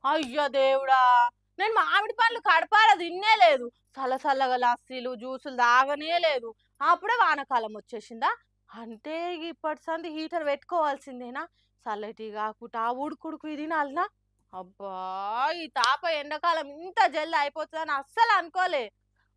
అయ్యో దేవుడా! నేను మామిడి పండ్లు కడపాల తిన్నే లేదు. చల్లగా లస్సీలు, జ్యూసులు తాగనే లేదు. అప్పుడే వానాకాలం వచ్చేసిందా? అంటే ఇప్పటి సంది హీటర్ పెట్టుకోవాల్సిందేనా? చల్లటివి కాకుండా ఆ ఉడుకుడుకు ఇది తినాలనా? అబ్బా! ఈ తాప ఎండాకాలం ఇంత జల్ది అయిపోతదని అస్సలు అనుకోలే.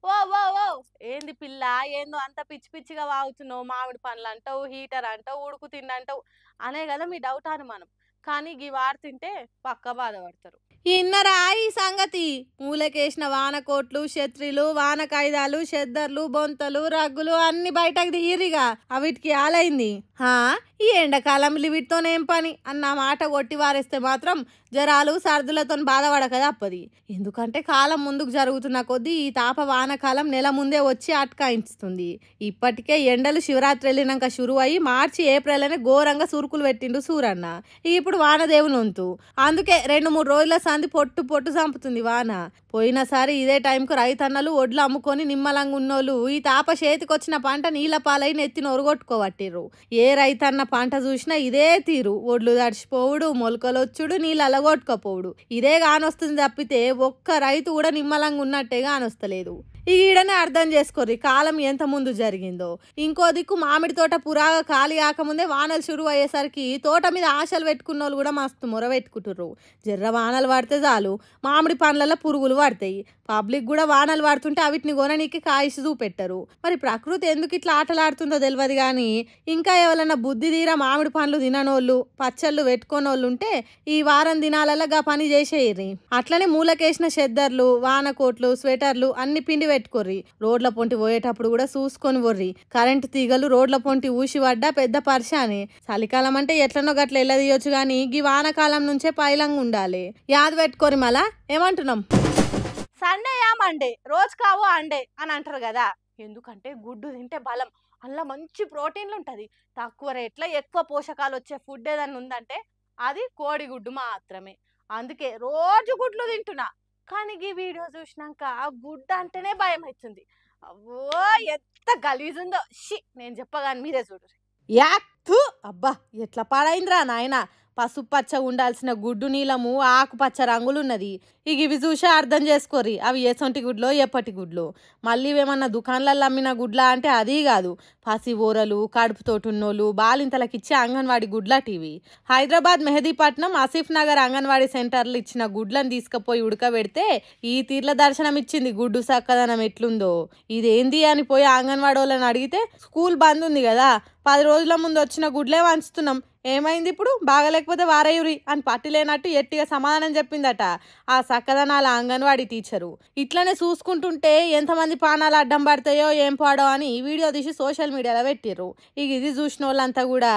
ఓ ఓ ఓ ఏంది పిల్ల? ఏందో అంత పిచ్చి పిచ్చిగా వాగుతున్నావు? మామిడి పండ్లంటావు, హీటర్ అంటావు, ఉడుకు తిండంటావు అనే కదా మీ డౌట్ అనుమానం. కానీ గి వాడుతుంటే పక్కా బాధపడతారు. ఇన్నరా ఈ సంగతి మూలకేసిన వానకోట్లు, ఛత్రిలు, వాన కాయిదాలు, చెద్దర్లు, బొంతలు, రగ్గులు అన్ని బయటకు తీయరిగా అవిటికి ఆలైంది. ఈ ఎండాకాలం వీటితోనేం పని అన్న మాట కొట్టి వారేస్తే మాత్రం జరాలు సర్దులతో బాధపడక తప్పది. ఎందుకంటే కాలం ముందుకు జరుగుతున్న కొద్దీ ఈ తాప వానకాలం నెల ముందే వచ్చి అట్కాయిస్తుంది. ఇప్పటికే ఎండలు శివరాత్రి వెళ్ళినాక షురు అయ్యి మార్చి ఏప్రిల్ అనే ఘోరంగా సురుకులు పెట్టిండు సూరన్న. ఇప్పుడు వానదేవుని వంతు. అందుకే 2-3 రోజుల సంది పొట్టు చంపుతుంది వాన. పోయినసారి ఇదే టైంకు రైతన్నలు ఒడ్లు అమ్ముకొని నిమ్మలంగా ఉన్నోళ్ళు ఈ తాప చేతికొచ్చిన పంట నీళ్ల పాలై నెత్తిన ఒరగొట్టుకోబట్టిర్రు. ఏ రైతన్న పంట చూసినా ఇదే తీరు. ఒడ్లు తడిచిపోవుడు, మొలకలొచ్చుడు, నీళ్ళు అలగొట్టుకపోవుడు. ఇదే కానొస్తుంది తప్పితే ఒక్క రైతు కూడా నిమ్మలంగా ఉన్నట్టే కానొస్తలేదు. ఈడనే అర్థం చేసుకోర్రి కాలం ఎంత ముందు జరిగిందో. ఇంకో దిక్కు మామిడి తోట పురాగా ఖాళీ కాకముందే వానలు షురు అయ్యేసరికి తోట మీద ఆశలు పెట్టుకున్న వాళ్ళు కూడా మస్తు మొర పెట్టుకుంటుర్రు. జర్ర వానలు పడితే చాలు మామిడి పండ్లలో పురుగులు పడతాయి. పబ్లిక్ కూడా వానలు పడుతుంటే అవిటిని కొననీకి కాయిసి చూపెట్టరు. మరి ప్రకృతి ఎందుకు ఇట్లా ఆటలాడుతుందో తెలియదు కానీ ఇంకా ఎవరన్నా బుద్ధి తీరా మామిడి పండ్లు తిననోళ్ళు, పచ్చళ్ళు పెట్టుకోనోళ్ళు ఉంటే ఈ వారం దినాలగా పని చేసేయర్రి. అట్లనే మూలకేసిన చెద్దర్లు, వానకోట్లు, స్వెటర్లు అన్ని పిండి పెట్టుకోర్రి. రోడ్ల పొంటి పోయేటప్పుడు కూడా చూసుకొని వర్రి. కరెంటు తీగలు రోడ్ల పొంటి ఊసి పడ్డా పెద్ద పరిశానే. చలికాలం అంటే ఎట్లనో గట్ల ఎల్లదీయొచ్చు గాని గీ వానకాలం నుంచే పైలంగా ఉండాలి. యాద పెట్టుకోరి మళ్ళా ఏమంటున్నాం? సండే మండే రోజు కావు అండే అని అంటారు కదా. ఎందుకంటే గుడ్డు తింటే బలం, అందులో మంచి ప్రోటీన్లు ఉంటుంది. తక్కువ రేట్లో ఎక్కువ పోషకాలు వచ్చే ఫుడ్ ఏదన్నా ఉందంటే అది కోడిగుడ్డు మాత్రమే. అందుకే రోజు గుడ్లు తింటున్నా. కానీ ఈ వీడియో చూసినాక గుడ్డు అంటేనే భయం అవుతుంది. అవ్వో ఎంత గలీజుందో. నేను చెప్పగాని మీరే చూడరు. యాక్తు అబ్బా ఎట్లా పాడైందిరా నాయన. పసుపచ్చ ఉండాల్సిన గుడ్డు నీలము ఆకుపచ్చ రంగులున్నది. ఇవి చూసే అర్థం చేసుకోర్రి అవి ఎసొంటి గుడ్లో ఎప్పటి గుడ్లు. మళ్ళీ ఏమన్నా దుకాణాలలో అమ్మిన గుడ్లా అంటే అది కాదు. పసి ఊరలు కడుపుతోటున్నోళ్ళు బాలింతలకిచ్చే అంగన్వాడీ గుడ్లటివి. హైదరాబాద్ మెహదీపట్నం ఆసిఫ్ నగర్ అంగన్వాడీ సెంటర్లు ఇచ్చిన గుడ్లను తీసుకుపోయి ఉడకబెడితే ఈ తీర్ల దర్శనం ఇచ్చింది గుడ్డు సక్కదనం ఎట్లుందో. ఇదేంది అని పోయి అంగన్వాడీ వాళ్ళని అడిగితే స్కూల్ బంద్ ఉంది కదా, 10 రోజుల ముందు వచ్చిన గుడ్లే వంచుతున్నాం, ఏమైంది ఇప్పుడు బాగలేకపోతే వారయురి అని పట్టిలేనట్టు ఎట్టిగా సమాధానం చెప్పిందట ఆ సక్కదనాల అంగన్వాడీ టీచరు. ఇట్లనే చూసుకుంటుంటే ఎంతమంది పానాలు అడ్డం పడతాయో ఏం పాడో అని ఈ వీడియో తీసి సోషల్ మీడియాలో పెట్టిర్రు. ఇది చూసిన వాళ్ళంతా కూడా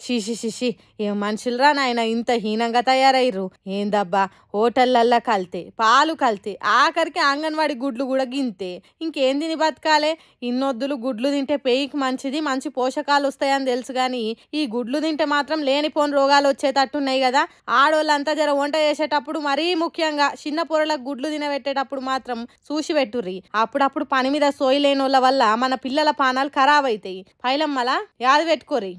షిషి ఏం మనుషులరా నాయన ఇంత హీనంగా తయారయ్యారు. ఏందబ్బా హోటళ్ళల్లా కల్తే, పాలు కల్తే, ఆఖరికి అంగన్వాడీ గుడ్లు కూడా గింతే. ఇంకేం తిని బతకాలే? ఇన్నొద్దులు గుడ్లు తింటే పేయికి మంచిది, మంచి పోషకాలు వస్తాయని తెలుసు కానీ ఈ గుడ్లు తింటే మాత్రం లేనిపోని రోగాలు వచ్చేటట్టున్నాయి కదా. ఆడోళ్ళంతా జర వంట చేసేటప్పుడు మరీ ముఖ్యంగా చిన్న పొరలకు గుడ్లు తినబెట్టేటప్పుడు మాత్రం చూసి పెట్టుర్రి. అప్పుడప్పుడు పని మీద సోయి లేని వాళ్ళ వల్ల మన పిల్లల పానాలు ఖరాబ్ అవుతాయి. పైలమ్మలా యాద పెట్టుకోర్రి.